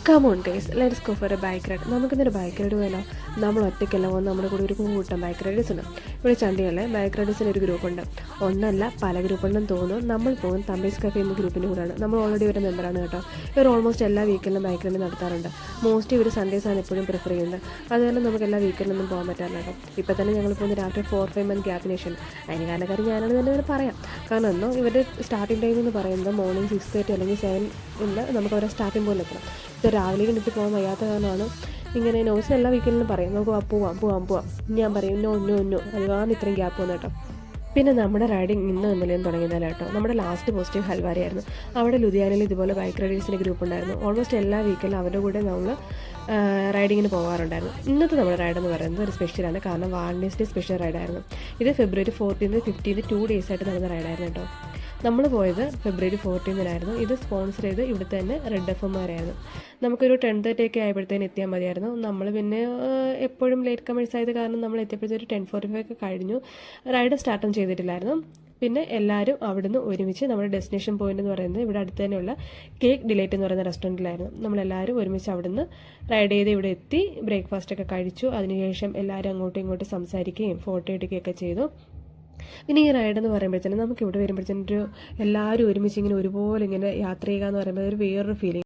Come on guys, let's go for a bike ride. നമുക്കിന്നൊരു bike ride പോയാലോ? നമ്മൾ ഒറ്റയ്ക്കല്ല പോകുന്നത്, നമ്മുടെ കൂടെ ഒരു കൂട്ടം ബൈക്ക് റൈഡേഴ്സ് ഉണ്ട്. ഇവിടെ ചണ്ടിയല്ലേ ബൈക്ക് റൈഡേഴ്സിന് ഒരു ഗ്രൂപ്പുണ്ട്. ഒന്നല്ല, പല ഗ്രൂപ്പുണ്ടെന്ന് തോന്നുന്നു. നമ്മൾ പോകും തമ്പേഴ്സ് കഫേ എന്ന ഗ്രൂപ്പിൻ്റെ കൂടെയാണ്. നമ്മൾ ഓൾറെഡി ഒരു മെമ്പറാണ് കേട്ടോ. ഇവർ ഓൾമോസ്റ്റ് എല്ലാ വീക്കിലും ബൈക്ക് റൈഡ് നടത്താറുണ്ട്. മോസ്റ്റ്ലി ഇവർ സൺഡേസാണ് എപ്പോഴും പ്രിഫർ ചെയ്യുന്നത്. അതുപോലെ നമുക്ക് എല്ലാ വീക്കിലൊന്നും പോകാൻ പറ്റാറില്ല കേട്ടോ. ഇപ്പോൾ തന്നെ ഞങ്ങൾ പോകുന്നത് ആഫ്റ്റർ 4-5 മന്ത് ഗ്യാപ്പിനേഷൻ. അതിന് കാരണക്കാരി ഞാനാണ് തന്നെ പറയാം. കാരണം എന്നോ ഇവരുടെ സ്റ്റാർട്ടിംഗ് ടൈം എന്ന് പറയുന്നത് മോർണിംഗ് 6:30 അല്ലെങ്കിൽ 7 നമുക്ക് അവരെ സ്റ്റാർട്ടിംഗ് പോലെ എത്തണം. ഇത് രാവിലെ കണ്ടിട്ട് പോകാൻ വയ്യാത്ത കാരണമാണ് ഇങ്ങനെ നോട്ട്സ് എല്ലാ വീക്കിലും പറയും നമുക്ക് പോവാം. ഞാൻ പറയും നോ അത് കാരണം ഇത്രയും ഗ്യാപ്പ് വന്നു കേട്ടോ. പിന്നെ നമ്മുടെ റൈഡിങ് ഇന്നലെയും തുടങ്ങിയതല്ല കേട്ടോ. നമ്മുടെ ലാസ്റ്റ് പോസിറ്റീവ് ഹൽവാരിയായിരുന്നു. അവിടെ ലുധിയാനയിൽ ഇതുപോലെ ബൈക്ക് റൈഡേഴ്സിൻ്റെ ഗ്രൂപ്പ് ഉണ്ടായിരുന്നു. ഓൾമോസ്റ്റ് എല്ലാ വീക്കിലും അവരുടെ കൂടെ നമ്മൾ റൈഡിങ്ങിന് പോകാറുണ്ടായിരുന്നു. ഇന്നത്തെ നമ്മുടെ റൈഡ് എന്ന് പറയുന്നത് ഒരു സ്പെഷ്യലാണ്. കാരണം വാലന്റൈൻസ് ഡേ സ്പെഷ്യൽ റൈഡായിരുന്നു. ഇത് February 14th 15th 2 days ആയിട്ട് നടന്ന റൈഡായിരുന്നു കേട്ടോ. നമ്മൾ പോയത് February 14th ഇത് സ്പോൺസർ ചെയ്ത് ഇവിടുത്തെ തന്നെ റെഡ് എഫ്എംമാരായിരുന്നു. നമുക്കൊരു 10:30 ഒക്കെ ആയപ്പോഴത്തേന് എത്തിയാൽ മതിയായിരുന്നു. നമ്മൾ പിന്നെ എപ്പോഴും ലേറ്റ് കമേഴ്സ് ആയത് കാരണം നമ്മൾ എത്തിയപ്പോഴത്തേക്ക് 10:45 ഒക്കെ കഴിഞ്ഞു. റൈഡ് സ്റ്റാർട്ടും ചെയ്തിട്ടില്ലായിരുന്നു. പിന്നെ എല്ലാവരും അവിടുന്ന് ഒരുമിച്ച് നമ്മുടെ ഡെസ്റ്റിനേഷൻ പോയിന്റ് എന്ന് പറയുന്നത് ഇവിടെ അടുത്ത് തന്നെയുള്ള കേക്ക് ഡിലൈറ്റ് എന്ന് പറയുന്ന റെസ്റ്റോറൻറ്റിലായിരുന്നു. നമ്മളെല്ലാവരും ഒരുമിച്ച് അവിടുന്ന് റൈഡ് ചെയ്ത് ഇവിടെ എത്തി ബ്രേക്ക്ഫാസ്റ്റ് ഒക്കെ കഴിച്ചു. അതിനുശേഷം എല്ലാവരും അങ്ങോട്ടും ഇങ്ങോട്ടും സംസാരിക്കുകയും ഫോട്ടോ എടുക്കുകയൊക്കെ ചെയ്തു. പിന്നെ ഈ റൈഡ് എന്ന് പറയുമ്പോഴത്തേനും നമുക്ക് ഇവിടെ വരുമ്പോഴത്തേനും എല്ലാവരും ഒരുമിച്ച് ഇങ്ങനെ ഒരുപോലെ ഇങ്ങനെ യാത്ര ചെയ്യുക എന്ന് പറയുമ്പോൾ ഒരു വേറൊരു ഫീലിംഗ്.